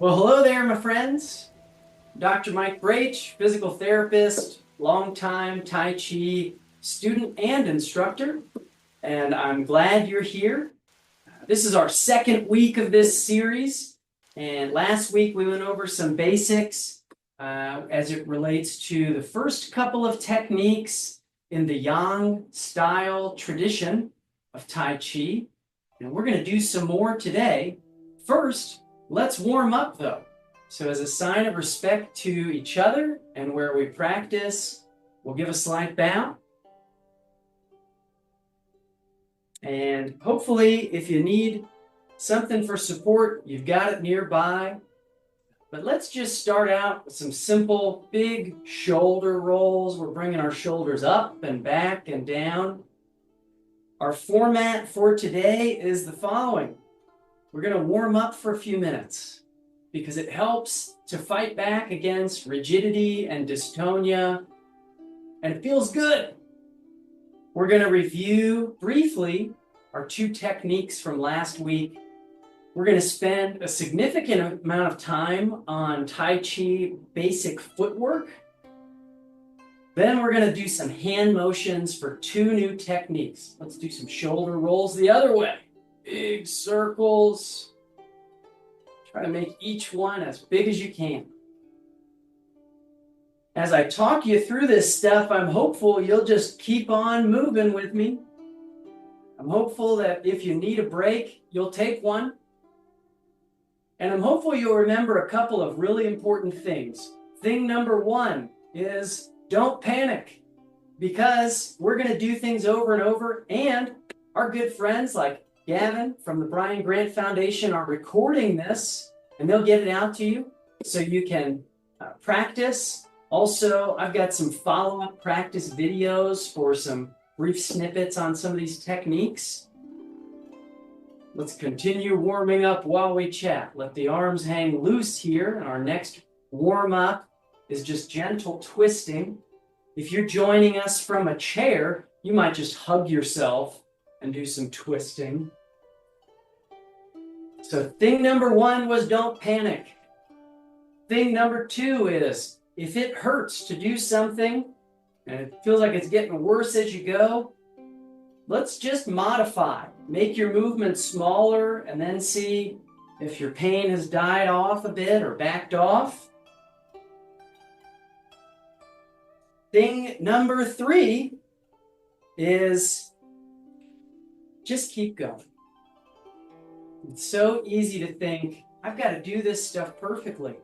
Well, hello there, my friends. Dr. Mike Brach, physical therapist, longtime Tai Chi student and instructor, and I'm glad you're here. This is our second week of this series, and last week we went over some basics as it relates to the first couple of techniques in the Yang style tradition of Tai Chi, and we're going to do some more today. First, let's warm up though. So as a sign of respect to each other and where we practice, we'll give a slight bow. And hopefully, if you need something for support, you've got it nearby. But let's just start out with some simple big shoulder rolls. We're bringing our shoulders up and back and down. Our format for today is the following. We're going to warm up for a few minutes because it helps to fight back against rigidity and dystonia, and it feels good. We're going to review briefly our two techniques from last week. We're going to spend a significant amount of time on Tai Chi basic footwork. Then we're going to do some hand motions for two new techniques. Let's do some shoulder rolls the other way. Big circles. Try to make each one as big as you can. As I talk you through this stuff, I'm hopeful you'll just keep on moving with me. I'm hopeful that if you need a break, you'll take one. And I'm hopeful you'll remember a couple of really important things. Thing number one is don't panic, because we're going to do things over and over, and our good friends like Gavin from the Brian Grant Foundation are recording this, and they'll get it out to you so you can practice. Also, I've got some follow-up practice videos for some brief snippets on some of these techniques. Let's continue warming up while we chat. Let the arms hang loose here, and our next warm-up is just gentle twisting. If you're joining us from a chair, you might just hug yourself and do some twisting. So thing number one was don't panic. Thing number two is if it hurts to do something and it feels like it's getting worse as you go, let's just modify. Make your movement smaller and then see if your pain has died off a bit or backed off. Thing number three is just keep going. It's so easy to think, I've got to do this stuff perfectly.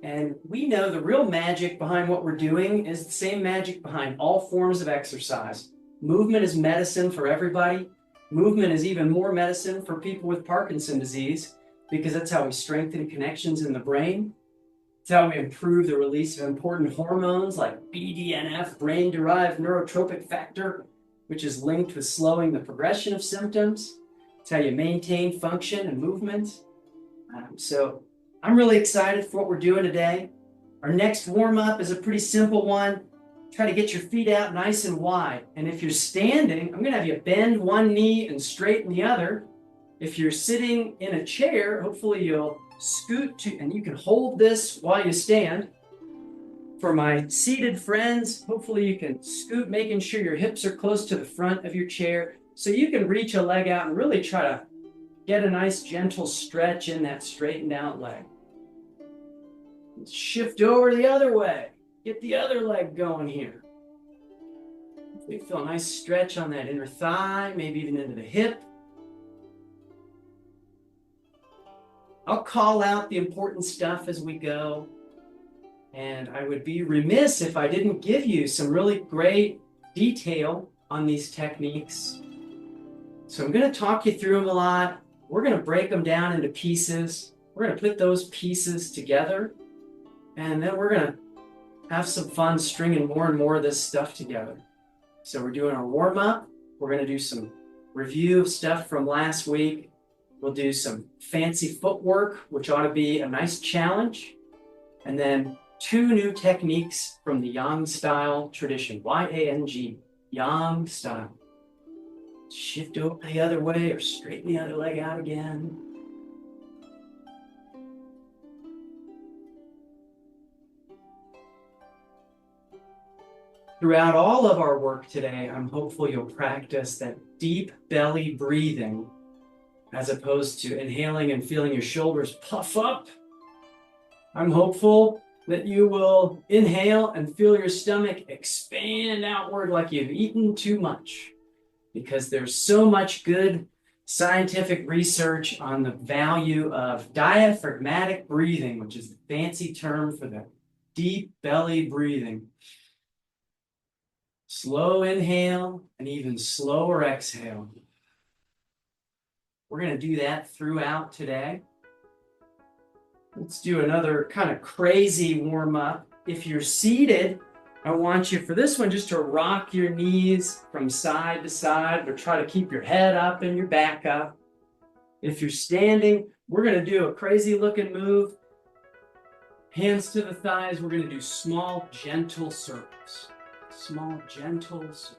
And we know the real magic behind what we're doing is the same magic behind all forms of exercise. Movement is medicine for everybody. Movement is even more medicine for people with Parkinson disease, because that's how we strengthen connections in the brain. It's how we improve the release of important hormones like BDNF, brain-derived neurotropic factor, which is linked with slowing the progression of symptoms. It's how you maintain function and movement. So I'm really excited for what we're doing today. Our next warm-up is a pretty simple one. Try to get your feet out nice and wide. And if you're standing, I'm going to have you bend one knee and straighten the other. If you're sitting in a chair, hopefully you'll scoot to, and you can hold this while you stand. For my seated friends, hopefully you can scoot, making sure your hips are close to the front of your chair so you can reach a leg out and really try to get a nice gentle stretch in that straightened out leg. Shift over the other way. Get the other leg going here. You feel a nice stretch on that inner thigh, maybe even into the hip. I'll call out the important stuff as we go. And I would be remiss if I didn't give you some really great detail on these techniques. So I'm going to talk you through them a lot. We're going to break them down into pieces. We're going to put those pieces together. And then we're going to have some fun stringing more and more of this stuff together. So we're doing our warm-up. We're going to do some review of stuff from last week. We'll do some fancy footwork, which ought to be a nice challenge. And then two new techniques from the Yang style tradition, Y-A-N-G, Yang style. Shift over the other way or straighten the other leg out again. Throughout all of our work today, I'm hopeful you'll practice that deep belly breathing as opposed to inhaling and feeling your shoulders puff up. I'm hopeful that you will inhale and feel your stomach expand outward like you've eaten too much, because there's so much good scientific research on the value of diaphragmatic breathing, which is the fancy term for the deep belly breathing. Slow inhale and even slower exhale. We're going to do that throughout today. Let's do another kind of crazy warm-up. If you're seated, I want you for this one just to rock your knees from side to side, but try to keep your head up and your back up. If you're standing, we're going to do a crazy looking move. Hands to the thighs. We're going to do small, gentle circles. Small, gentle circles.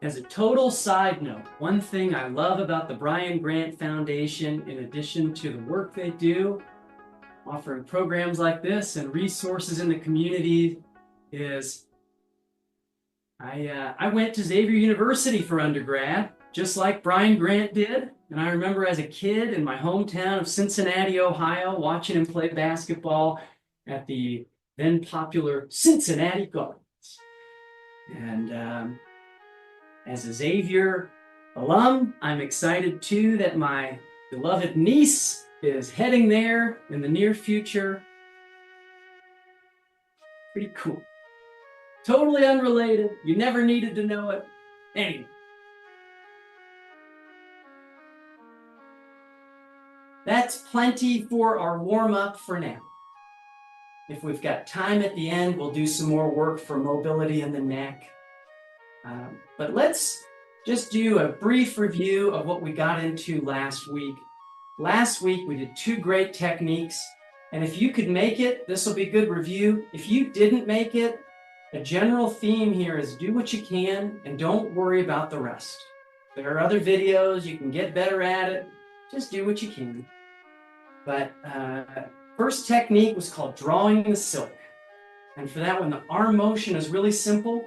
As a total side note, one thing I love about the Brian Grant Foundation, in addition to the work they do, offering programs like this and resources in the community, is I went to Xavier University for undergrad, just like Brian Grant did. And I remember as a kid in my hometown of Cincinnati, Ohio, watching him play basketball at the then popular Cincinnati Gardens. And as a Xavier alum, I'm excited too that my beloved niece is heading there in the near future. Pretty cool. Totally unrelated. You never needed to know it. Anyway. That's plenty for our warm-up for now. If we've got time at the end, we'll do some more work for mobility in the neck. But let's just do a brief review of what we got into last week. Last week, we did 2 great techniques. And if you could make it, this will be a good review. If you didn't make it, a general theme here is do what you can and don't worry about the rest. There are other videos. You can get better at it. Just do what you can. But first technique was called drawing the silk. And for that one, the arm motion is really simple.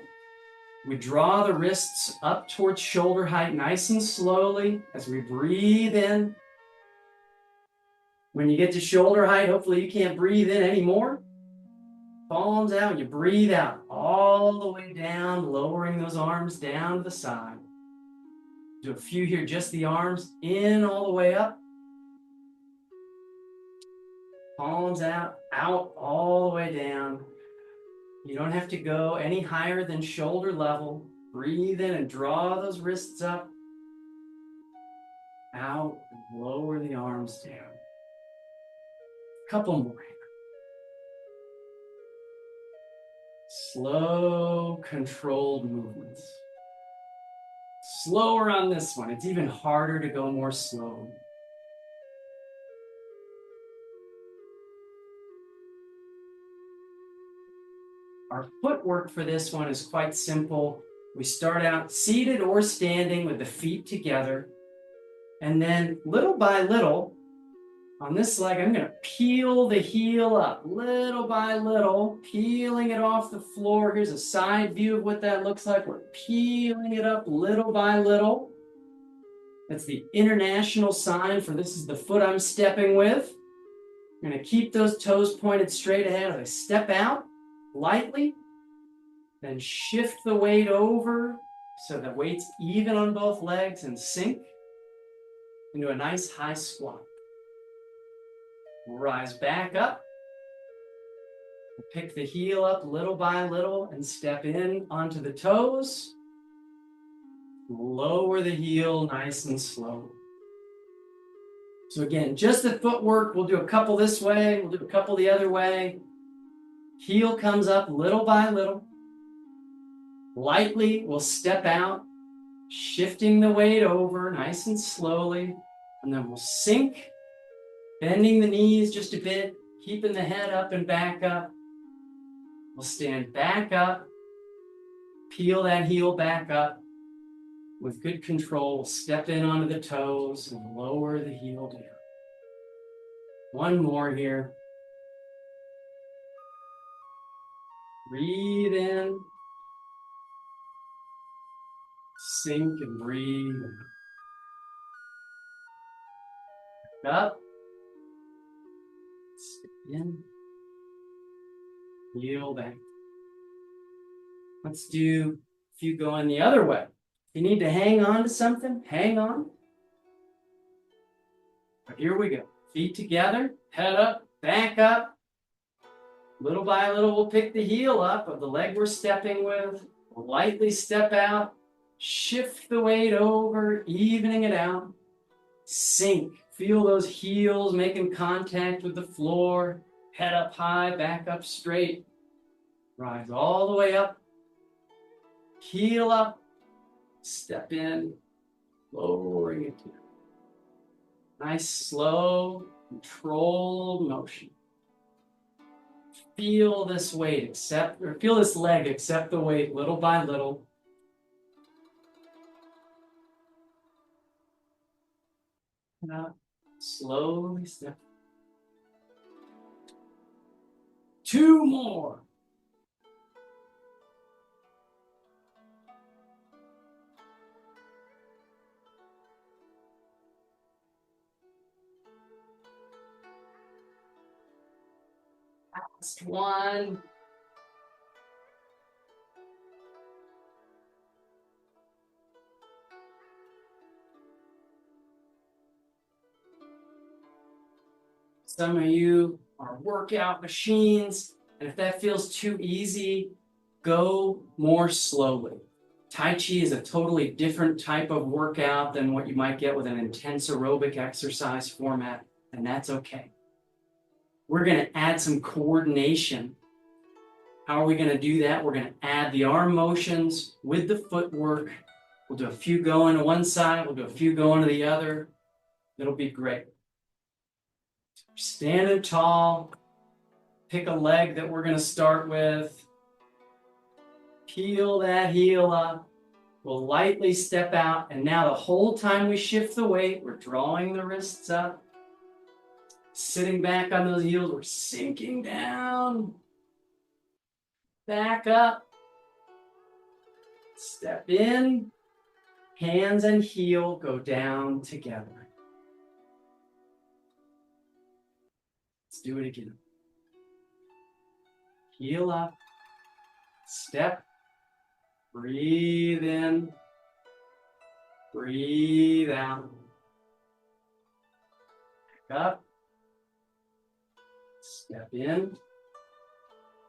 We draw the wrists up towards shoulder height nice and slowly as we breathe in. When you get to shoulder height, hopefully you can't breathe in anymore. Palms out, and you breathe out all the way down, lowering those arms down to the side. Do a few here, just the arms, in all the way up. Palms out, out all the way down. You don't have to go any higher than shoulder level. Breathe in and draw those wrists up. Out, and lower the arms down. A couple more here. Slow, controlled movements. Slower on this one. It's even harder to go more slow. Our footwork for this one is quite simple. We start out seated or standing with the feet together. And then little by little, on this leg, I'm going to peel the heel up, little by little, peeling it off the floor. Here's a side view of what that looks like. We're peeling it up little by little. That's the international sign for this is the foot I'm stepping with. I'm going to keep those toes pointed straight ahead as I step out lightly, then shift the weight over so the weight's even on both legs and sink into a nice high squat. We'll rise back up, pick the heel up little by little and step in onto the toes. Lower the heel nice and slow. So again, just the footwork. We'll do a couple this way. We'll do a couple the other way. Heel comes up little by little. Lightly, we'll step out, shifting the weight over nice and slowly. And then we'll sink, bending the knees just a bit, keeping the head up and back up. We'll stand back up, peel that heel back up. With good control, we'll step in onto the toes and lower the heel down. One more here. Breathe in. Sink and breathe. Up. Step in. Heel back. Let's do a few going the other way. If you need to hang on to something, hang on. But here we go. Feet together, head up, back up. Little by little, we'll pick the heel up of the leg we're stepping with. We'll lightly step out, shift the weight over, evening it out. Sink. Feel those heels making contact with the floor. Head up high, back up straight. Rise all the way up. Heel up. Step in. Lowering it down. Nice, slow, controlled motion. Feel this weight, feel this leg accept the weight little by little. And up, slowly step. 2 more. Last one. Some of you are workout machines, and if that feels too easy, go more slowly. Tai Chi is a totally different type of workout than what you might get with an intense aerobic exercise format, and that's okay. We're going to add some coordination. How are we going to do that? We're going to add the arm motions with the footwork. We'll do a few going to one side. We'll do a few going to the other. It'll be great. Standing tall. Pick a leg that we're going to start with. Peel that heel up. We'll lightly step out. And now the whole time we shift the weight, we're drawing the wrists up. Sitting back on those heels, we're sinking down. Back up. Step in. Hands and heel go down together. Let's do it again. Heel up. Step. Breathe in. Breathe out. Back up. Step in.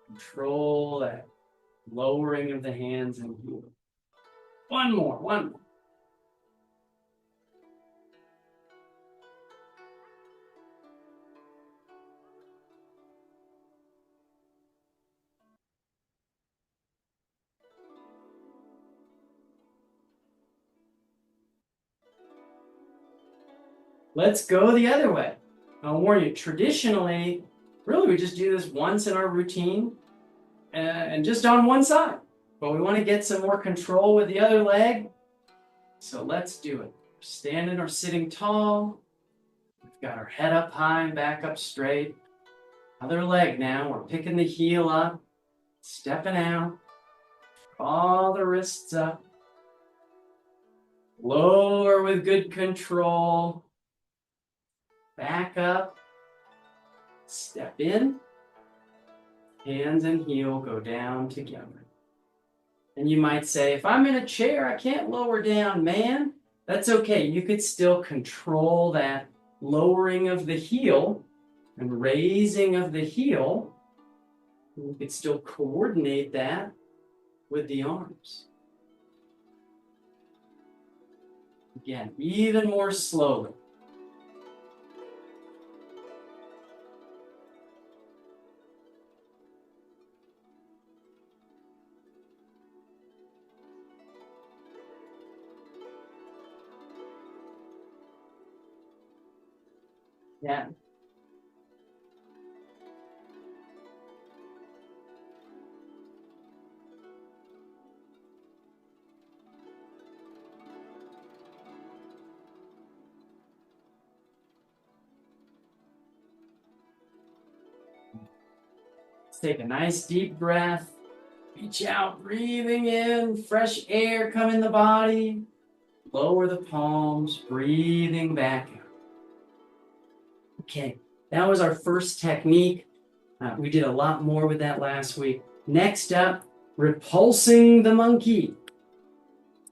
Control that lowering of the hands and heel. One more. Let's go the other way. I'll warn you, traditionally, really we just do this once in our routine and just on one side. But we want to get some more control with the other leg. So let's do it. Standing or sitting tall. We've got our head up high and back up straight. Other leg now. We're picking the heel up. Stepping out. All the wrists up. Lower with good control. Back up. Step in. Hands and heel go down together. And you might say, if I'm in a chair, I can't lower down, man. That's okay. You could still control that lowering of the heel and raising of the heel. You could still coordinate that with the arms. Again, even more slowly. Yeah. Let's take a nice deep breath. Reach out, breathing in, fresh air come in the body. Lower the palms, breathing back out. Okay, that was our first technique. We did a lot more with that last week. Next up, repulsing the monkey.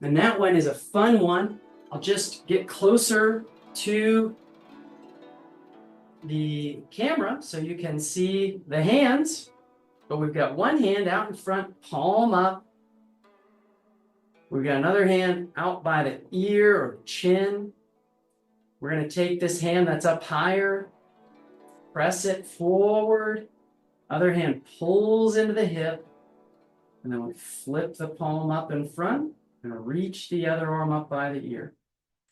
And that one is a fun one. I'll just get closer to the camera so you can see the hands. But we've got one hand out in front, palm up. We've got another hand out by the ear or chin. We're going to take this hand that's up higher, press it forward. Other hand pulls into the hip. And then we flip the palm up in front and reach the other arm up by the ear.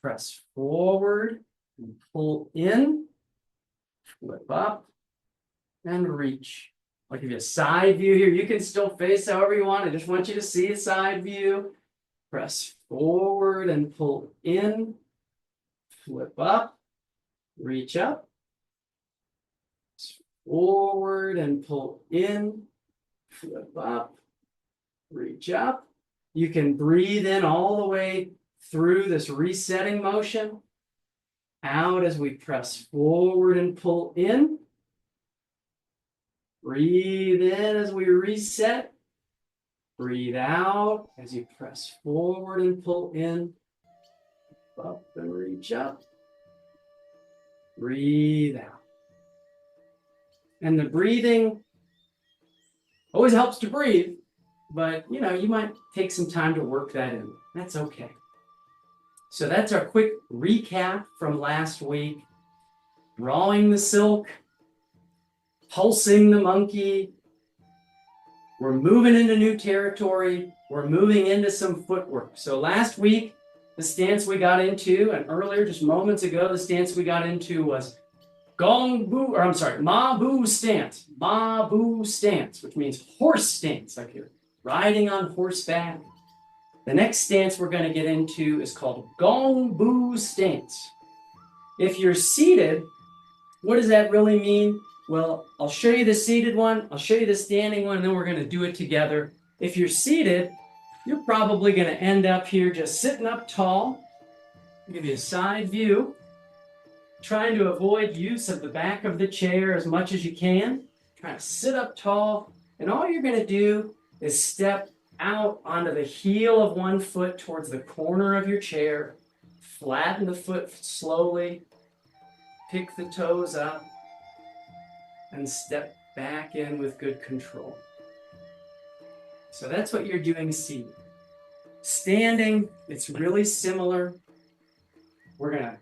Press forward and pull in, flip up, and reach. I'll give you a side view here. You can still face however you want. I just want you to see a side view. Press forward and pull in, flip up, reach up. Forward and pull in, flip up, reach up. You can breathe in all the way through this resetting motion. Out as we press forward and pull in. Breathe in as we reset. Breathe out as you press forward and pull in. Up and reach up. Breathe out. And the breathing always helps to breathe, but you might take some time to work that in. That's okay. So that's our quick recap from last week. Drawing the silk, pulsing the monkey. We're moving into new territory. We're moving into some footwork. So last week, the stance we got into, and earlier, just moments ago, the stance we got into was Ma Bu stance. Ma Bu stance, which means horse stance up here. Riding on horseback. The next stance we're going to get into is called Gong Bu stance. If you're seated, what does that really mean? Well, I'll show you the seated one, I'll show you the standing one, and then we're going to do it together. If you're seated, you're probably going to end up here just sitting up tall. I'll give you a side view. Trying to avoid use of the back of the chair as much as you can. Trying to sit up tall, and all you're going to do is step out onto the heel of one foot towards the corner of your chair. Flatten the foot slowly. Pick the toes up. And step back in with good control. So that's what you're doing seated. Standing, it's really similar. We're going to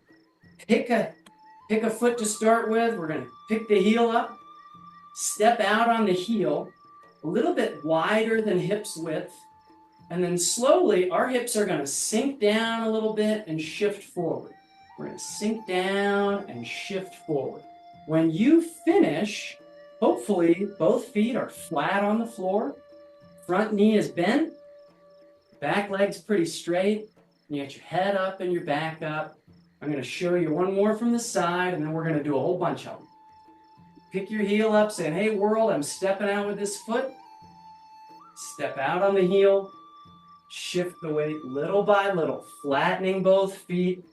pick a foot to start with. We're going to pick the heel up. Step out on the heel. A little bit wider than hips width. And then slowly, our hips are going to sink down a little bit and shift forward. We're going to sink down and shift forward. When you finish, hopefully both feet are flat on the floor. Front knee is bent. Back leg's pretty straight. You got your head up and your back up. I'm going to show you one more from the side, and then we're going to do a whole bunch of them. Pick your heel up, saying, hey, world, I'm stepping out with this foot. Step out on the heel. Shift the weight little by little, flattening both feet.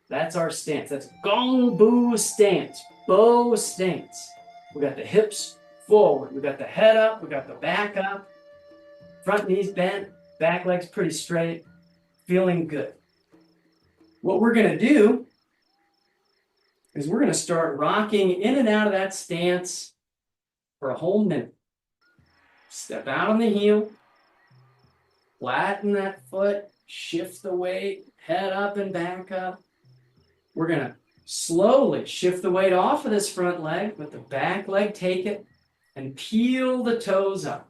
That's our stance. That's Gong Bu stance, bow stance. We got the hips forward. We got the head up. We got the back up. Front knees bent. Back legs pretty straight. Feeling good. What we're going to do is we're going to start rocking in and out of that stance for a whole minute. Step out on the heel. Flatten that foot. Shift the weight. Head up and back up. We're going to slowly shift the weight off of this front leg, let the back leg take it, and peel the toes up.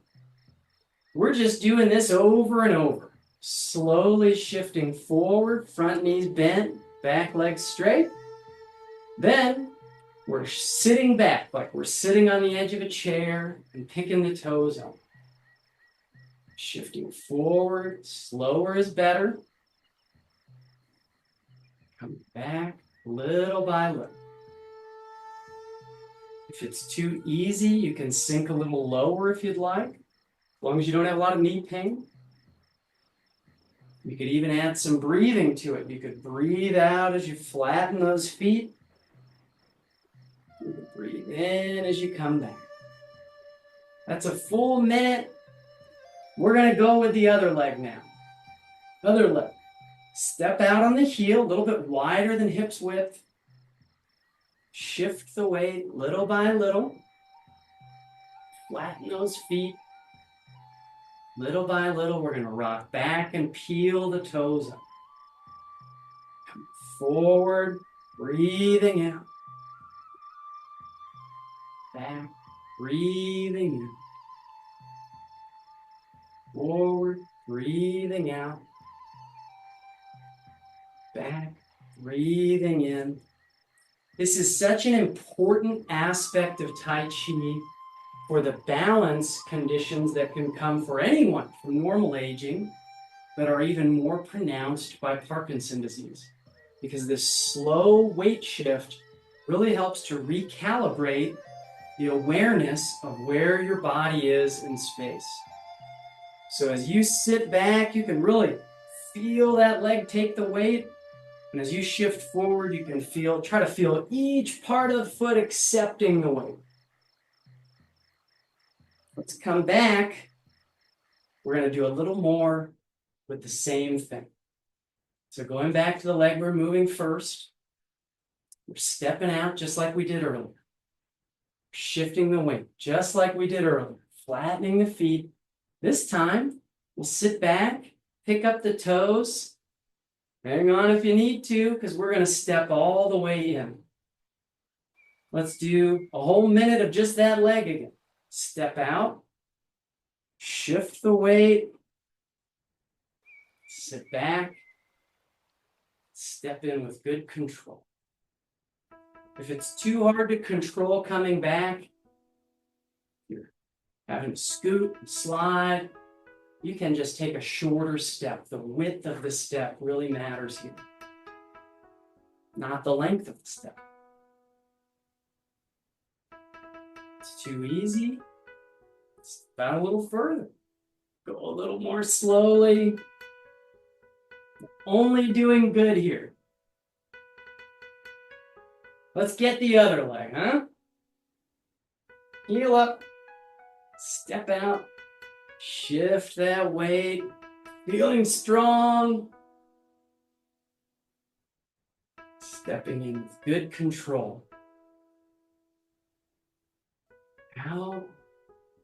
We're just doing this over and over. Slowly shifting forward, front knees bent, back legs straight. Then we're sitting back like we're sitting on the edge of a chair and picking the toes up. Shifting forward, slower is better. Come back little by little. If it's too easy, you can sink a little lower if you'd like. long as you don't have a lot of knee pain. You could even add some breathing to it. You could breathe out as you flatten those feet. You could breathe in as you come back. That's a full minute. We're going to go with the other leg now. Other leg. Step out on the heel, a little bit wider than hips width. Shift the weight little by little. Flatten those feet. Little by little, we're going to rock back and peel the toes up. Come forward, breathing out. Back, breathing in. Forward, breathing out. Back, breathing in. This is such an important aspect of Tai Chi for the balance conditions that can come for anyone from normal aging, but are even more pronounced by Parkinson disease. Because this slow weight shift really helps to recalibrate the awareness of where your body is in space. So as you sit back, you can really feel that leg take the weight. And as you shift forward, you can try to feel each part of the foot accepting the weight. Let's come back. We're going to do a little more with the same thing. So going back to the leg we're moving first, we're stepping out just like we did earlier. Shifting the weight just like we did earlier. Flattening the feet. This time, we'll sit back, pick up the toes. Hang on if you need to, because we're going to step all the way in. Let's do a whole minute of just that leg again. Step out, shift the weight, sit back, step in with good control. If it's too hard to control coming back, you're having to scoot and slide, you can just take a shorter step. The width of the step really matters here, not the length of the step. It's too easy. Step out a little further. Go a little more slowly. Only doing good here. Let's get the other leg, huh? Heel up. Step out. Shift that weight. Feeling strong. Stepping in with good control. Out.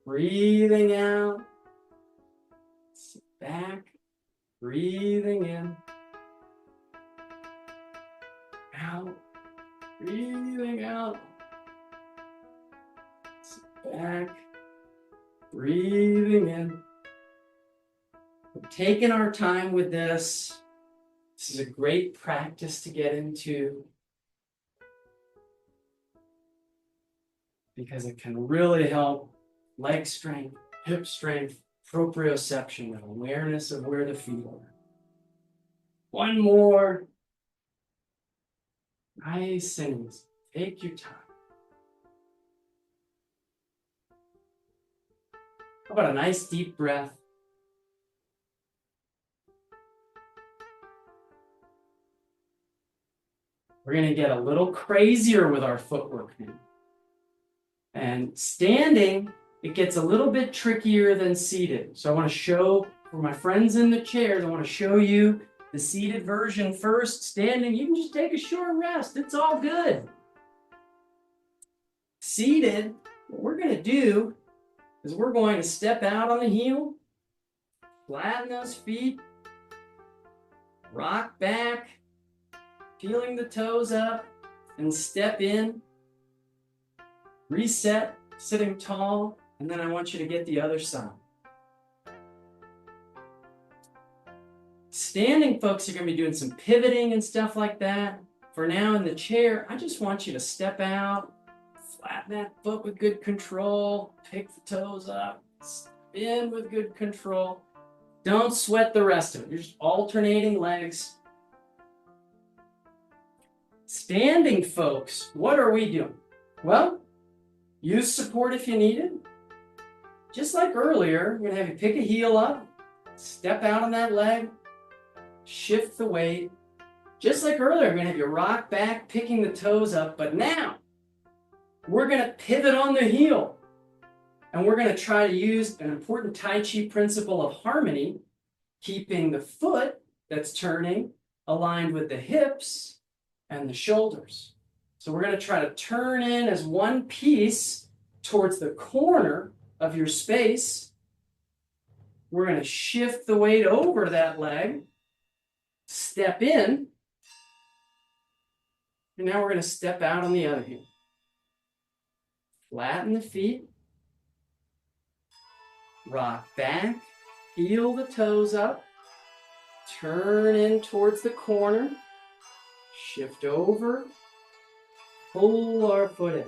Breathing out. Sit back. Breathing in. Out. Breathing out. Sit back. Breathing in. We're taking our time with this. This is a great practice to get into because it can really help leg strength, hip strength, proprioception, and awareness of where the feet are. One more. Nice and easy. Take your time. How about a nice deep breath? We're going to get a little crazier with our footwork now. And standing, it gets a little bit trickier than seated. So I want to show, for my friends in the chairs, I want to show you the seated version first. Standing, you can just take a short rest. It's all good. Seated, what we're going to do is we're going to step out on the heel, flatten those feet, rock back, peeling the toes up, and step in, reset, sitting tall, and then I want you to get the other side. Standing folks are going to be doing some pivoting and stuff like that. For now in the chair, I just want you to step out, flatten that foot with good control, pick the toes up, step in with good control. Don't sweat the rest of it. You're just alternating legs. Standing folks, what are we doing? Well, use support if you need it. just like earlier, I'm going to have you pick a heel up, step out on that leg, shift the weight. Just like earlier, I'm going to have you rock back, picking the toes up, but now we're going to pivot on the heel. And we're going to try to use an important Tai Chi principle of harmony, keeping the foot that's turning aligned with the hips and the shoulders. So we're going to try to turn in as one piece towards the corner of your space. We're going to shift the weight over that leg, step in, and now we're going to step out on the other heel. Flatten the feet. Rock back, heel the toes up, turn in towards the corner, shift over, pull our foot in.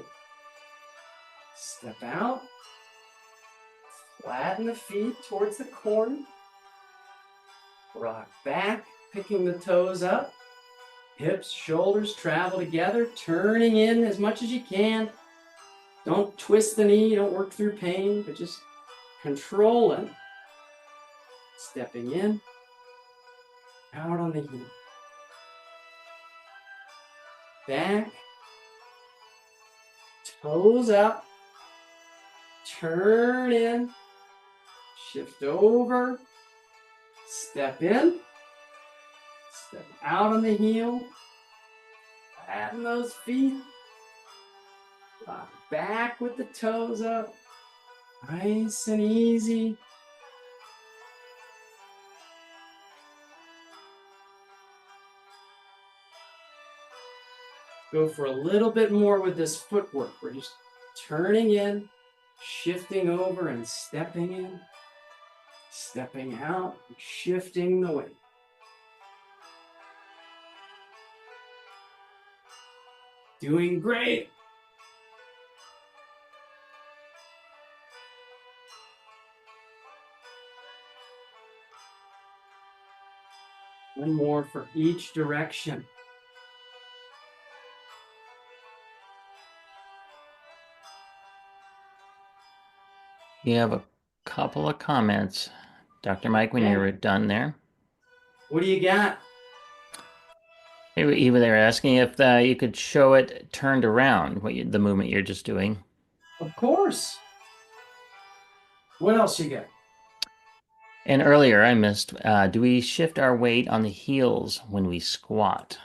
Step out, flatten the feet towards the corner, rock back, picking the toes up, hips, shoulders travel together, turning in as much as you can. Don't twist the knee, don't work through pain, but just controlling, stepping in, out on the heel. Back, toes up, turn in, shift over, step in, step out on the heel, flatten those feet, rock back with the toes up. Nice and easy. Go for a little bit more with this footwork. We're just turning in, shifting over and stepping in, stepping out, shifting the weight. Doing great. One more for each direction. You have a couple of comments, Dr. Mike, when Okay. you're done there. What do you got? They were asking if you could show it turned around, the movement you're just doing. Of course. What else you got? And earlier I missed, do we shift our weight on the heels when we squat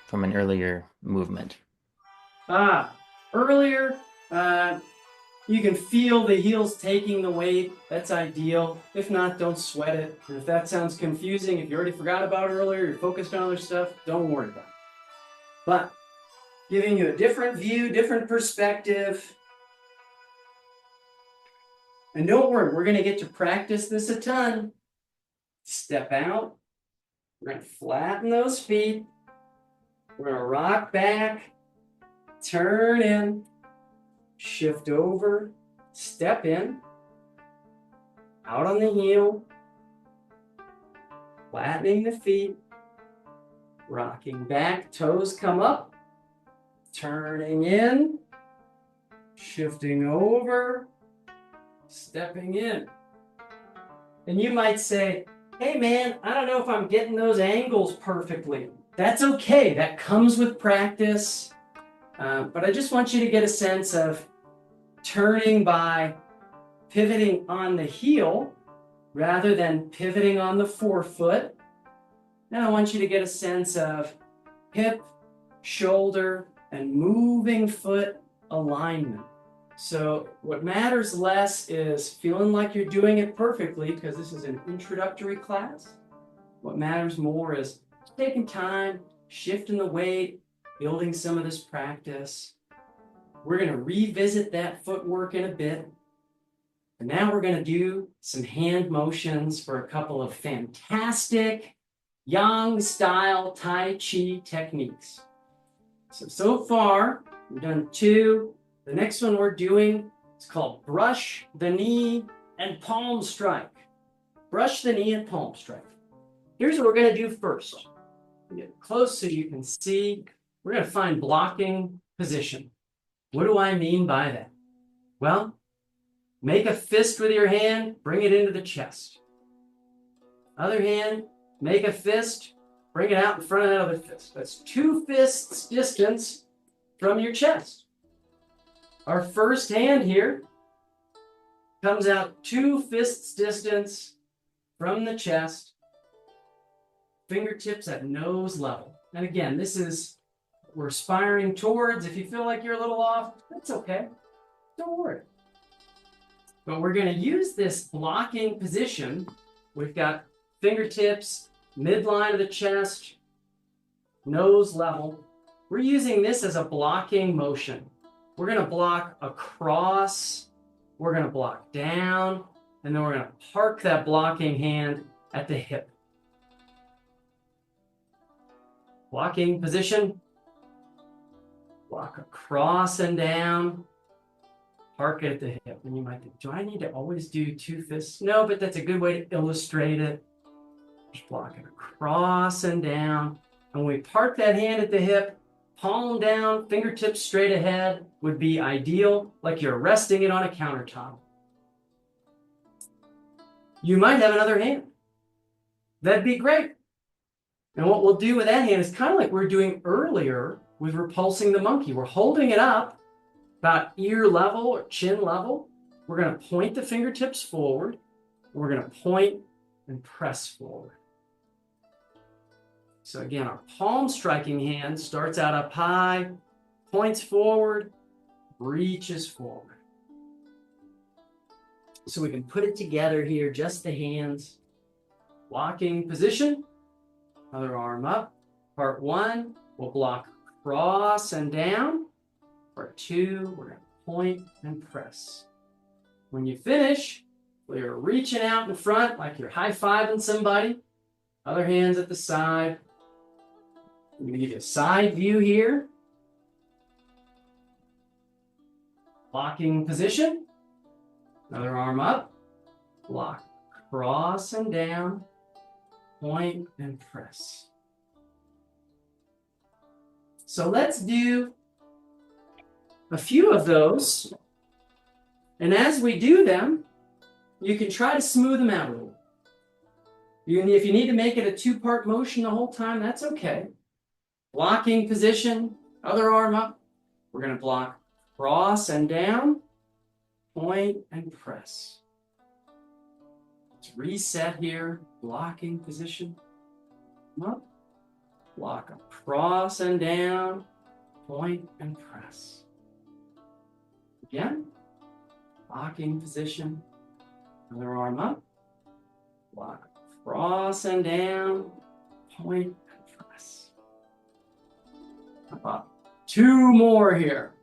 from an earlier movement? Earlier, you can feel the heels taking the weight. That's ideal. If not, don't sweat it. And if that sounds confusing, if you already forgot about earlier, you're focused on other stuff, don't worry about it. But giving you a different view, different perspective. And don't worry, we're going to get to practice this a ton. Step out. We're going to flatten those feet. We're going to rock back, turn in, shift over, step in, out on the heel, flattening the feet, rocking back, toes come up, turning in, shifting over, stepping in. And you might say, hey man, I don't know if I'm getting those angles perfectly. That's okay, that comes with practice. But I just want you to get a sense of turning by pivoting on the heel rather than pivoting on the forefoot. And I want you to get a sense of hip, shoulder, and moving foot alignment. So what matters less is feeling like you're doing it perfectly, because this is an introductory class. What matters more is taking time, shifting the weight, building some of this practice. We're going to revisit that footwork in a bit. And now we're going to do some hand motions for a couple of fantastic Yang style Tai Chi techniques. So far, we've done two. The next one we're doing is called brush the knee and palm strike. Brush the knee and palm strike. Here's what we're going to do first. Get close so you can see. We're going to find blocking position. What do I mean by that? Well, Make a fist with your hand, bring it into the chest. Other hand, make a fist, bring it out in front of that other fist. That's 2 fists distance from your chest. Our first hand here comes out 2 fists distance from the chest, fingertips at nose level. And again, this is what we're aspiring towards. If you feel like you're a little off, that's okay. Don't worry. But we're going to use this blocking position. We've got fingertips, midline of the chest, nose level. We're using this as a blocking motion. We're going to block across, we're going to block down, and then we're going to park that blocking hand at the hip. Blocking position, block across and down, park it at the hip. And you might think, do I need to always do 2 fists? No, but that's a good way to illustrate it. Block it across and down. And when we park that hand at the hip, palm down, fingertips straight ahead would be ideal, like you're resting it on a countertop. You might have another hand. That'd be great. And what we'll do with that hand is kind of like we were doing earlier with repulsing the monkey. We're holding it up about ear level or chin level. We're going to point the fingertips forward. We're going to point and press forward. So again, our palm striking hand starts out up high, points forward, reaches forward. So we can put it together here, just the hands. Blocking position, other arm up. Part 1, we'll block across and down. Part 2, we're going to point and press. When you finish, you're reaching out in front like you're high-fiving somebody. Other hands at the side. I'm going to give you a side view here. Blocking position. Another arm up. Block across and down. Point and press. So let's do a few of those. And as we do them, you can try to smooth them out a little. If you need to make it a 2-part motion the whole time, that's okay. Blocking position, other arm up. We're going to block cross and down, point and press. Let's reset here. Blocking position, up, block across and down, point and press. Again, blocking position, other arm up, block across and down, point and press. About 2 more here.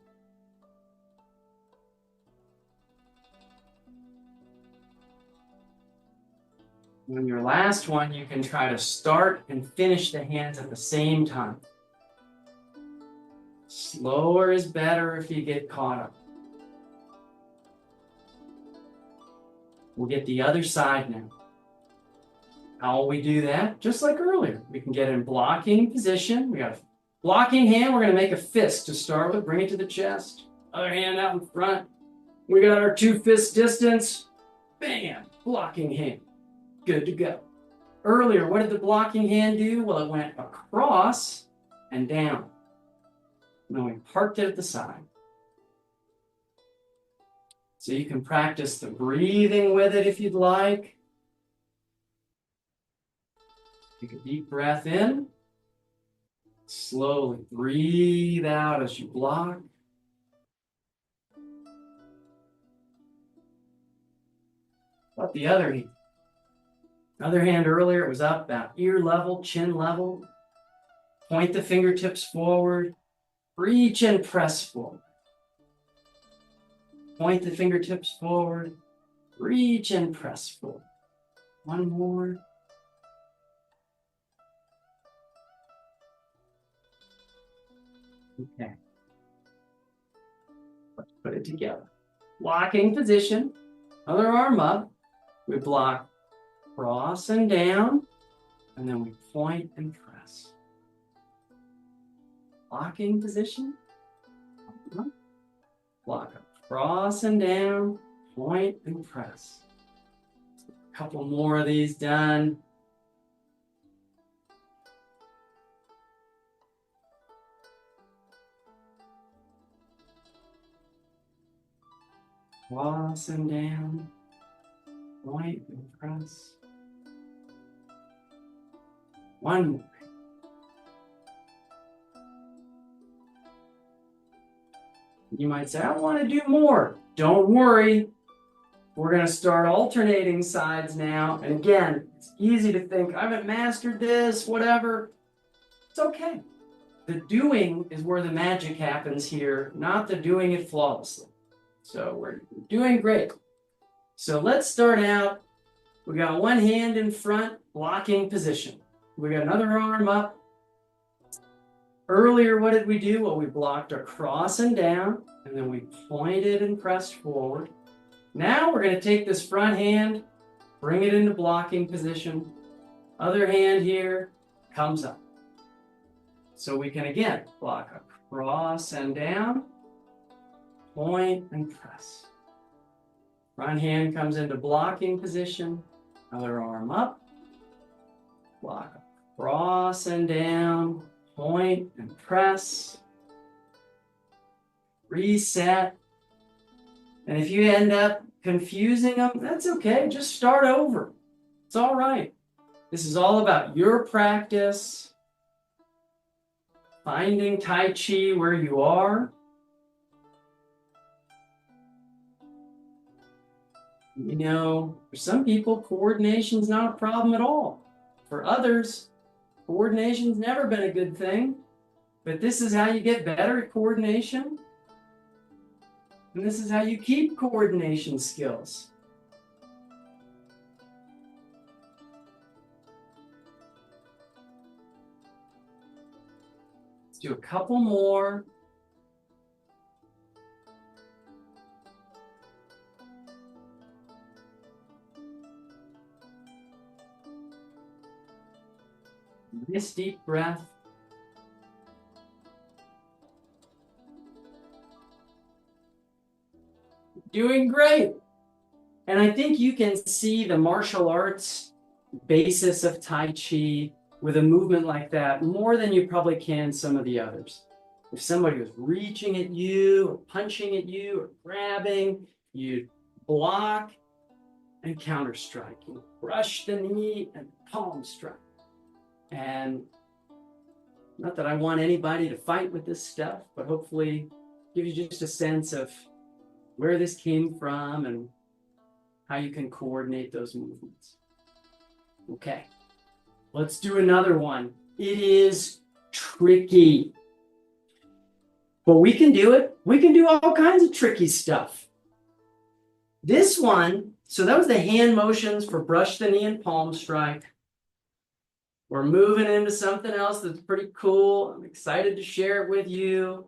On your last one, you can try to start and finish the hands at the same time. Slower is better if you get caught up. We'll get the other side now. How will we do that? Just like earlier. We can get in blocking position. We got a blocking hand. We're going to make a fist to start with. Bring it to the chest. Other hand out in front. We got our 2 fists distance. Bam! Blocking hand. Good to go. Earlier, what did the blocking hand do? Well, it went across and down. And then we parked it at the side. So you can practice the breathing with it if you'd like. Take a deep breath in. Slowly breathe out as you block. About the other hand. Other hand earlier, it was up about ear level, chin level. Point the fingertips forward. Reach and press forward. Point the fingertips forward. Reach and press forward. One more. Okay. Let's put it together. Blocking position. Other arm up. We block cross and down, and then we point and press. Blocking position. Block across and down, point, and press. A couple more of these done. Cross and down, point and press. One more. You might say, I want to do more. Don't worry. We're going to start alternating sides now. And again, it's easy to think, I haven't mastered this, whatever. It's okay. The doing is where the magic happens here, not the doing it flawlessly. So we're doing great. So let's start out. We got one hand in front, blocking position. We got another arm up. Earlier, what did we do? Well, we blocked across and down, and then we pointed and pressed forward. Now we're going to take this front hand, bring it into blocking position. Other hand here comes up. So we can, again, block across and down, point and press. Front hand comes into blocking position. Other arm up. Block across and down, point and press. Reset. And if you end up confusing them, that's okay. Just start over. It's all right. This is all about your practice, finding Tai Chi where you are. You know, for some people, coordination's not a problem at all. For others, coordination's never been a good thing. But this is how you get better at coordination. And this is how you keep coordination skills. Let's do a couple more. Nice deep breath. Doing great. And I think you can see the martial arts basis of Tai Chi with a movement like that more than you probably can some of the others. If somebody was reaching at you or punching at you or grabbing, you block and counter strike. You brush the knee and palm strike. And not that I want anybody to fight with this stuff, but hopefully give you just a sense of where this came from and how you can coordinate those movements. Okay, let's do another one. It is tricky, but we can do it. We can do all kinds of tricky stuff. This one, so that was the hand motions for brush the knee and palm strike. We're moving into something else that's pretty cool. I'm excited to share it with you.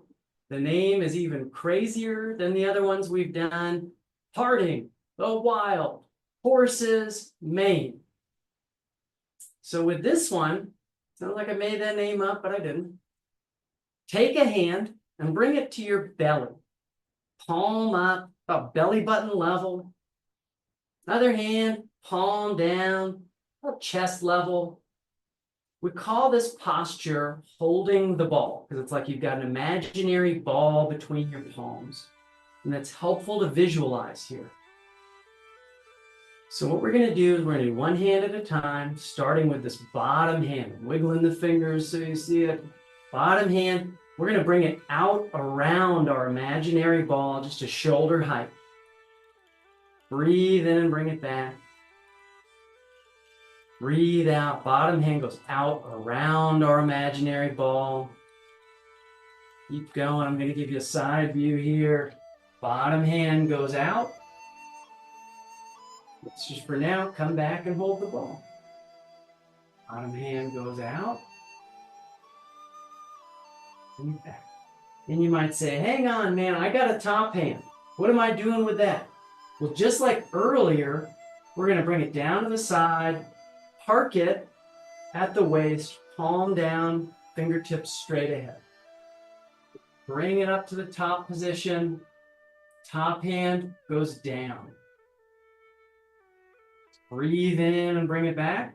The name is even crazier than the other ones we've done. Parting the wild horse's mane. So with this one, sounds like I made that name up, but I didn't. Take a hand and bring it to your belly. Palm up, about belly button level. Other hand, palm down, about chest level. We call this posture holding the ball, because it's like you've got an imaginary ball between your palms. And that's helpful to visualize here. So what we're going to do is we're going to do one hand at a time, starting with this bottom hand. Wiggling the fingers so you see it. Bottom hand, we're going to bring it out around our imaginary ball, just to shoulder height. Breathe in and bring it back. Breathe out. Bottom hand goes out around our imaginary ball. Keep going. I'm going to give you a side view here. Bottom hand goes out. Let's just for now come back and hold the ball. Bottom hand goes out. And back. And you might say, hang on, man, I got a top hand. What am I doing with that? Well, just like earlier, we're going to bring it down to the side, park it at the waist, palm down, fingertips straight ahead. Bring it up to the top position, Top hand goes down. Breathe in and bring it back.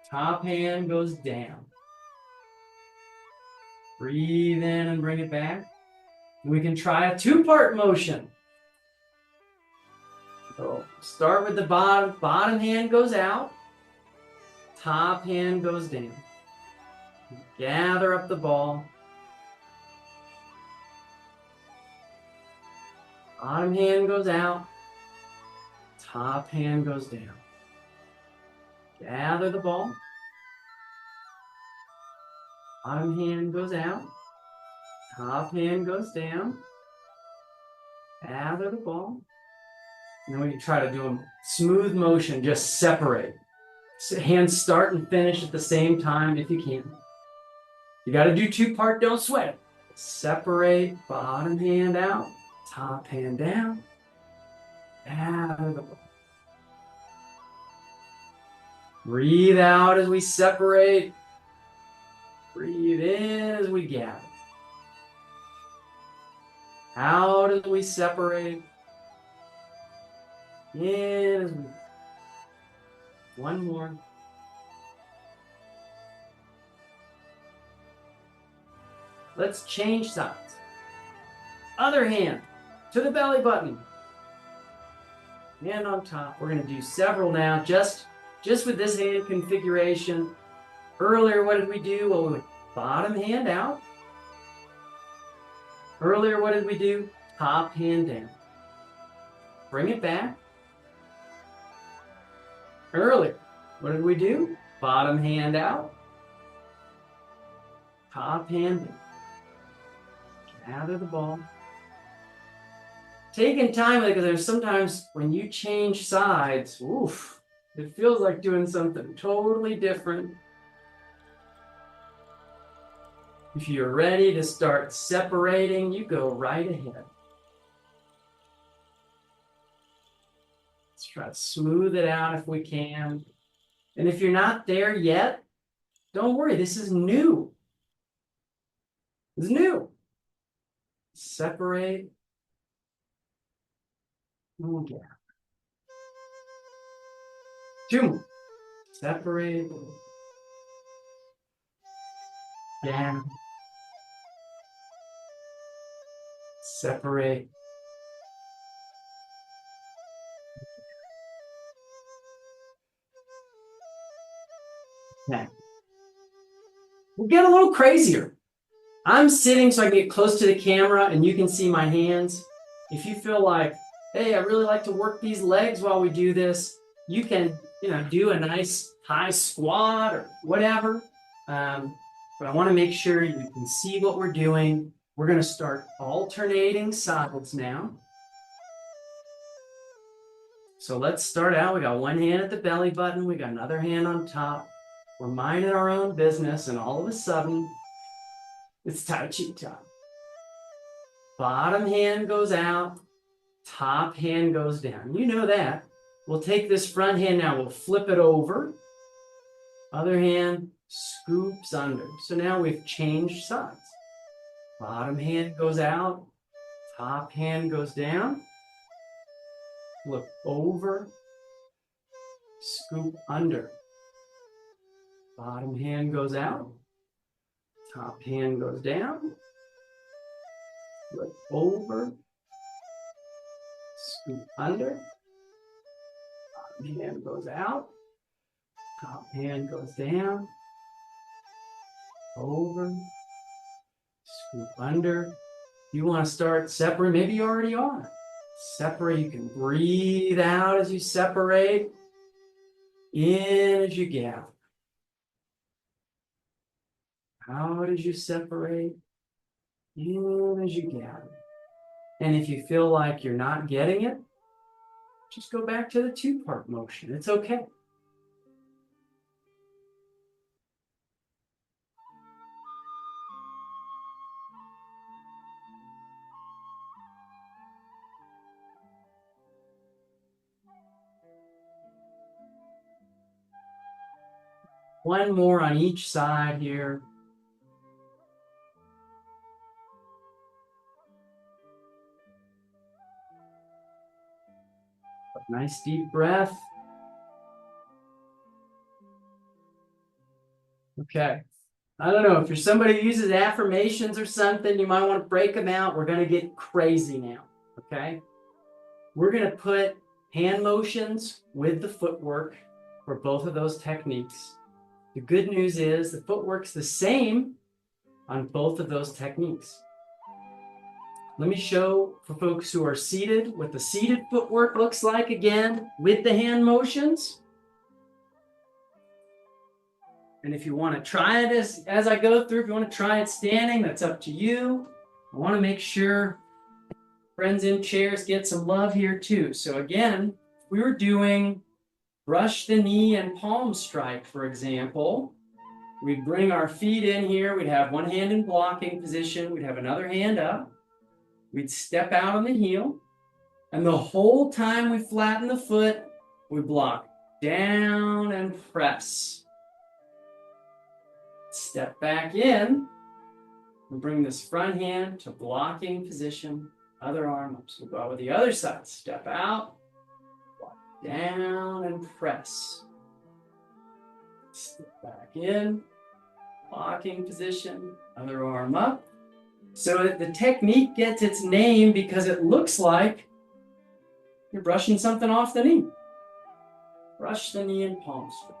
Top hand goes down. Breathe in and bring it back. We can try a two-part motion. So start with the bottom. Bottom hand goes out. Top hand goes down. Gather up the ball. Bottom hand goes out. Top hand goes down. Gather the ball. Bottom hand goes out. Top hand goes down. Gather the ball. And then we can try to do a smooth motion, just separate. So hands start and finish at the same time if you can. You got to do two-part, don't sweat it. Separate, bottom hand out, top hand down. Gather the ball. Breathe out as we separate. Breathe in as we gather. Out as we separate. In as we. One more. Let's change sides. Other hand to the belly button. Hand on top. We're going to do several now, just with this hand configuration. Earlier, what did we do? Well, we went bottom hand out. Earlier, what did we do? Top hand down. Bring it back. Earlier, what did we do? Bottom hand out. Top hand down. Gather the ball. Taking time with it, because there's sometimes when you change sides, oof, it feels like doing something totally different. If you're ready to start separating, you go right ahead. Let's try to smooth it out if we can. And if you're not there yet, don't worry, this is new. It's new. Separate. Okay. Two more. Separate. Down. Separate. Okay. We'll get a little crazier. I'm sitting so I can get close to the camera and you can see my hands. If you feel like, hey, I really like to work these legs while we do this, you can, do a nice high squat or whatever. But I want to make sure you can see what we're doing. We're going to start alternating sides now. So let's start out. We got one hand at the belly button. We got another hand on top. We're minding our own business, and all of a sudden, it's Tai Chi time. Bottom hand goes out. Top hand goes down. You know that. We'll take this front hand now. We'll flip it over. Other hand scoops under. So now we've changed sides. Bottom hand goes out. Top hand goes down. Look over. Scoop under. Bottom hand goes out. Top hand goes down. Look over. Scoop under. Bottom hand goes out. Top hand goes down. Over. Scoop under. You want to start separate. Maybe you already are. Separate. You can breathe out as you separate. In as you gather. Out as you separate. In as you gather. And if you feel like you're not getting it, just go back to the two-part motion. It's okay. One more on each side here. Nice deep breath. Okay. I don't know, if you're somebody who uses affirmations or something, you might want to break them out. We're going to get crazy now, okay? We're going to put hand motions with the footwork for both of those techniques. The good news is the footwork's the same on both of those techniques. Let me show for folks who are seated what the seated footwork looks like again with the hand motions. And if you want to try it as I go through, if you want to try it standing, that's up to you. I want to make sure friends in chairs get some love here too. So again, we were doing brush the knee and palm strike, for example. We'd bring our feet in here. We'd have one hand in blocking position. We'd have another hand up. We'd step out on the heel. And the whole time we flatten the foot, we block down and press. Step back in and bring this front hand to blocking position, other arm up. So we'll go out with the other side. Step out, block down and press. Step back in, blocking position, other arm up. So that the technique gets its name because it looks like you're brushing something off the knee. Brush the knee and palm strike.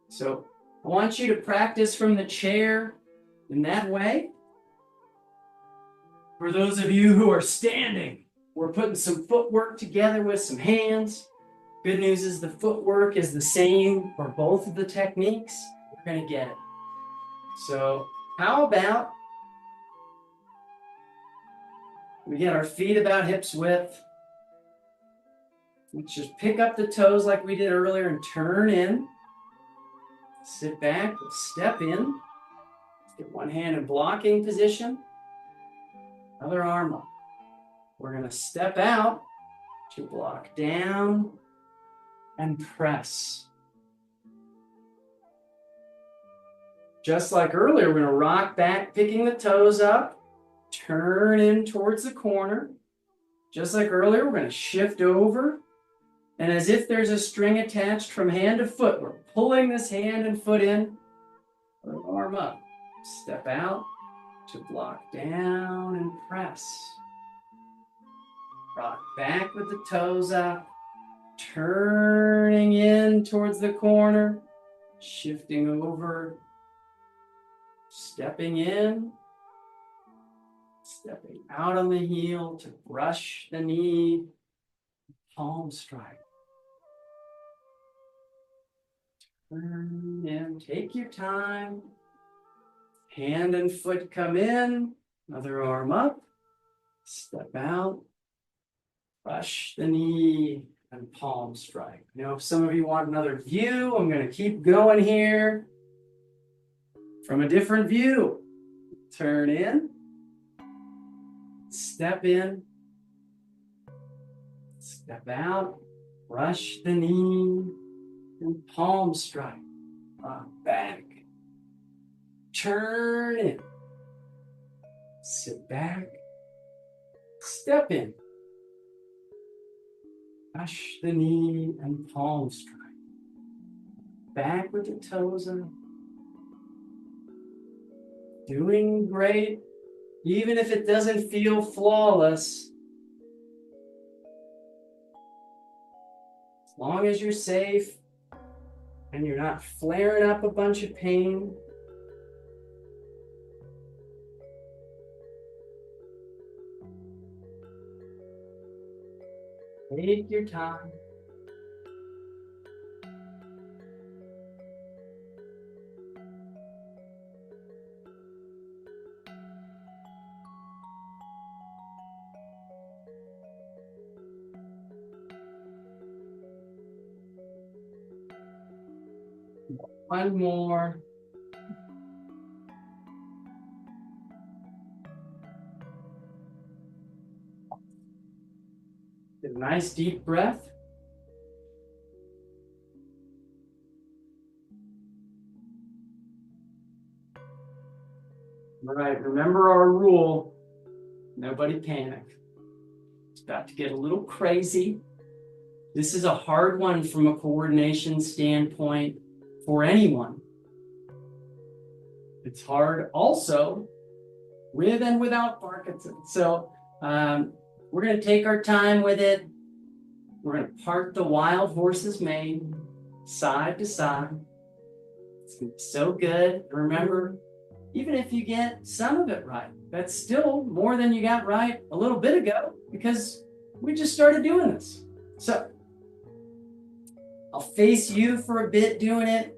So I want you to practice from the chair in that way. For those of you who are standing, we're putting some footwork together with some hands. Good news is the footwork is the same for both of the techniques. We're going to get it. So how about we get our feet about hips width. Let's just pick up the toes like we did earlier and turn in. Sit back, step in. Get one hand in blocking position. Other arm up. We're going to step out to block down and press. Just like earlier, we're going to rock back, picking the toes up, turn in towards the corner. Just like earlier, we're going to shift over. And as if there's a string attached from hand to foot, we're pulling this hand and foot in, arm up, step out to block down and press. Rock back with the toes up, turning in towards the corner, shifting over, stepping in, stepping out on the heel to brush the knee, palm strike. Turn in, take your time. Hand and foot come in, other arm up, step out, brush the knee, and palm strike. Now, if some of you want another view, I'm going to keep going here from a different view. Turn in, step in, step out, brush the knee, and palm strike. Back. Turn in. Sit back. Step in. Brush the knee and palm strike. Back with the toes up. Doing great. Even if it doesn't feel flawless. As long as you're safe and you're not flaring up a bunch of pain. Take your time. One more. Get a nice deep breath. All right, remember our rule. Nobody panic. about to get a little crazy. This is a hard one from a coordination standpoint for anyone. It's hard also with and without Parkinson. So we're going to take our time with it. We're going to part the wild horse's mane side to side. It's going to be so good. Remember, even if you get some of it right, that's still more than you got right a little bit ago because we just started doing this. So I'll face you for a bit doing it.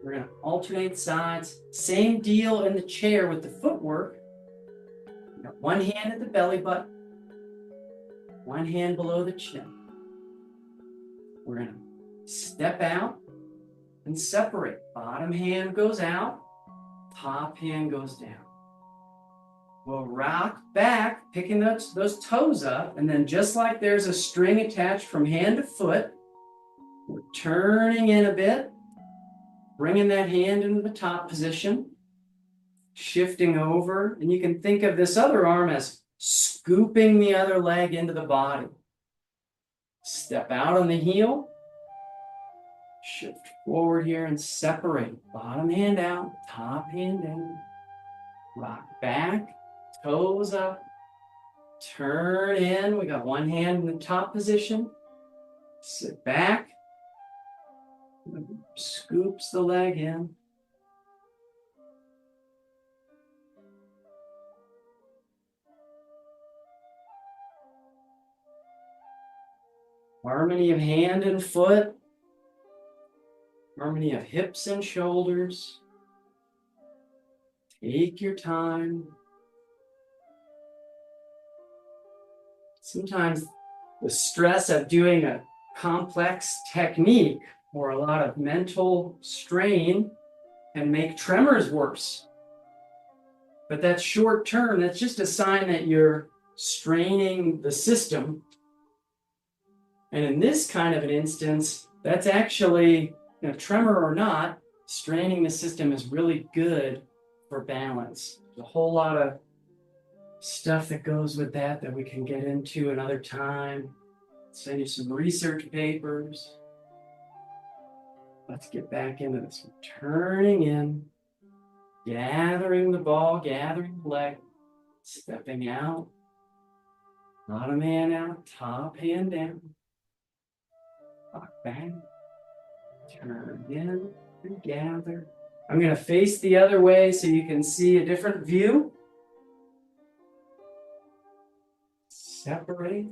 We're going to alternate sides. Same deal in the chair with the footwork. You got one hand at the belly button, one hand below the chin. We're going to step out and separate. Bottom hand goes out, top hand goes down. We'll rock back, picking those toes up, and then just like there's a string attached from hand to foot, we're turning in a bit, bringing that hand into the top position, shifting over, and you can think of this other arm as scooping the other leg into the body. Step out on the heel, shift forward here and separate. Bottom hand out, top hand down. Rock back, toes up, turn in. We got one hand in the top position. Sit back, scoops the leg in. Harmony of hand and foot. Harmony of hips and shoulders. Take your time. Sometimes the stress of doing a complex technique or a lot of mental strain can make tremors worse. But that's short term. That's just a sign that you're straining the system. And in this kind of an instance, that's actually, tremor or not, straining the system is really good for balance. There's a whole lot of stuff that goes with that we can get into another time. Send you some research papers. Let's get back into this. Turning in, gathering the ball, gathering the leg, stepping out, bottom hand out, top hand down. Rock back, turn in and gather. I'm going to face the other way so you can see a different view. Separate,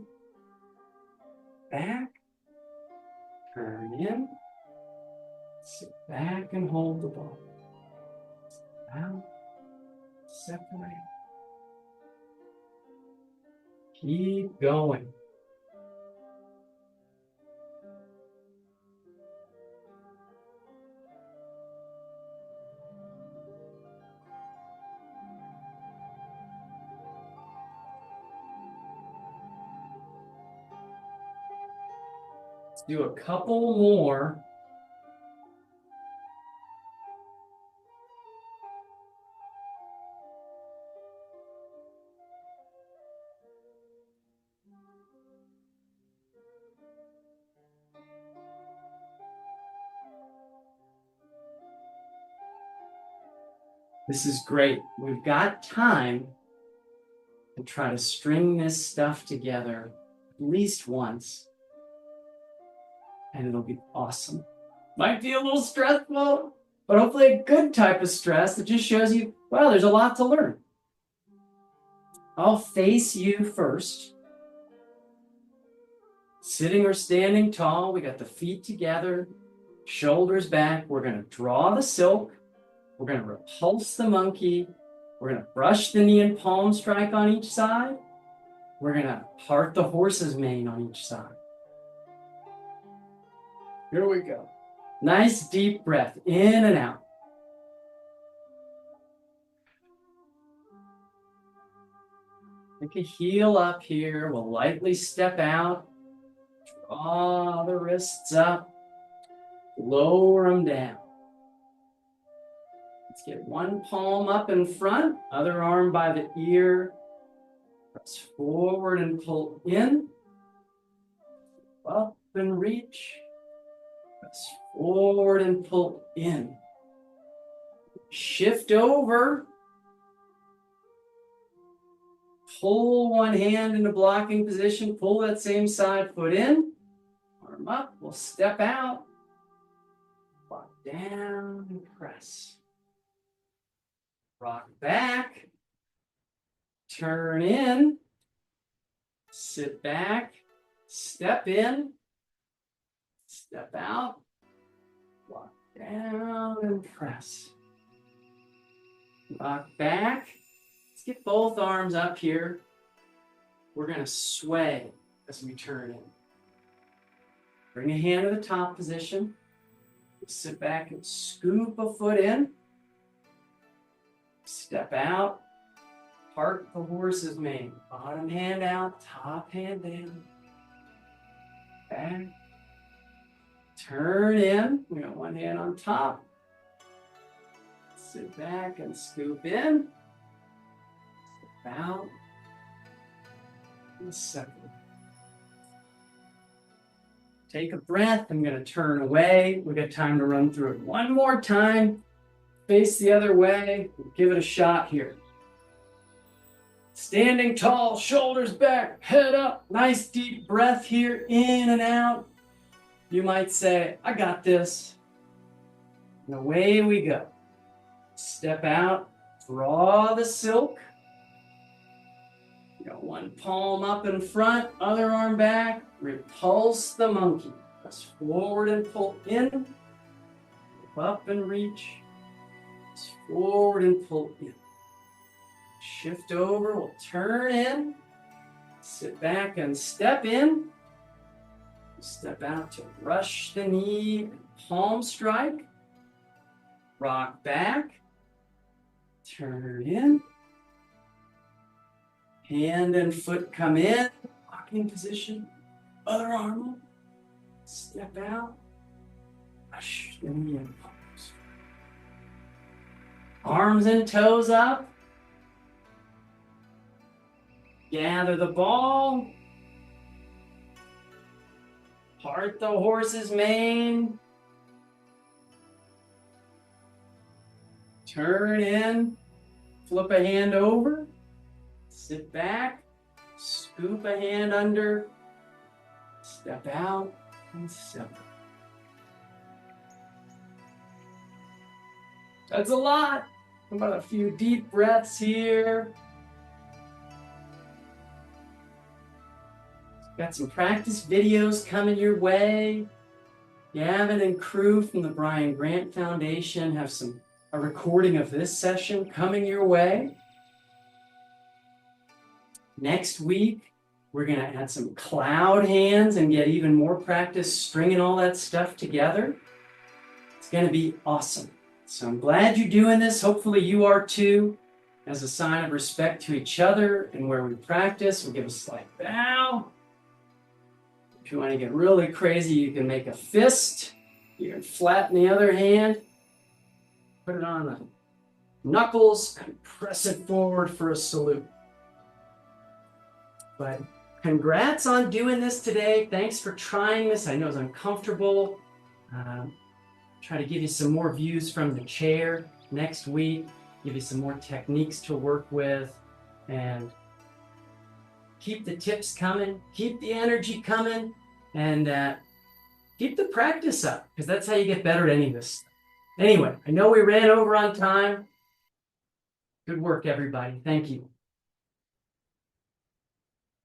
back, turn in, sit back and hold the ball. Out, separate. Keep going. Let's do a couple more. This is great. We've got time to try to string this stuff together at least once. And it'll be awesome. Might be a little stressful, but hopefully a good type of stress that just shows you, well, there's a lot to learn. I'll face you first. Sitting or standing tall, we got the feet together, shoulders back. We're going to draw the silk. We're going to repulse the monkey. We're going to brush the knee and palm strike on each side. We're going to part the horse's mane on each side. Here we go. Nice deep breath in and out. Take a heel up here. We'll lightly step out. Draw the wrists up. Lower them down. Let's get one palm up in front, other arm by the ear. Press forward and pull in. Up and reach. Press forward and pull in. Shift over. Pull one hand into blocking position. Pull that same side foot in. Arm up. We'll step out. Walk down and press. Rock back. Turn in. Sit back. Step in. Step out. Walk down and press. Rock back. Let's get both arms up here. We're going to sway as we turn in. Bring a hand to the top position. Sit back and scoop a foot in. Step out. Part the horse's mane. Bottom hand out, top hand down. Back. Turn in. We got one hand on top. Sit back and scoop in. Step out. And second. Take a breath. I'm going to turn away. We got time to run through it one more time. Face the other way. Give it a shot here. Standing tall, shoulders back, head up. Nice deep breath here, in and out. You might say, I got this. And away we go. Step out, draw the silk. You got one palm up in front, other arm back. Repulse the monkey. Press forward and pull in. Up and reach. Press forward and pull in. Shift over, we'll turn in, sit back and step in, step out to brush the knee and palm strike, rock back, turn in, hand and foot come in, locking position, other arm up, step out, brush the knee and palm strike. Arms and toes up. Gather the ball. Part the horse's mane. Turn in. Flip a hand over. Sit back. Scoop a hand under. Step out and separate. That's a lot. How about a few deep breaths here? Got some practice videos coming your way. Gavin and crew from the Brian Grant Foundation have a recording of this session coming your way. Next week, we're going to add some cloud hands and get even more practice stringing all that stuff together. It's going to be awesome. So I'm glad you're doing this. Hopefully you are too. As a sign of respect to each other and where we practice, we'll give a slight bow. If you want to get really crazy, you can make a fist. You can flatten the other hand. Put it on the knuckles and press it forward for a salute. But congrats on doing this today. Thanks for trying this. I know it's uncomfortable. Try to give you some more views from the chair next week. Give you some more techniques to work with. And keep the tips coming, keep the energy coming, and keep the practice up, because that's how you get better at any of this stuff. Anyway, I know we ran over on time. Good work, everybody. Thank you.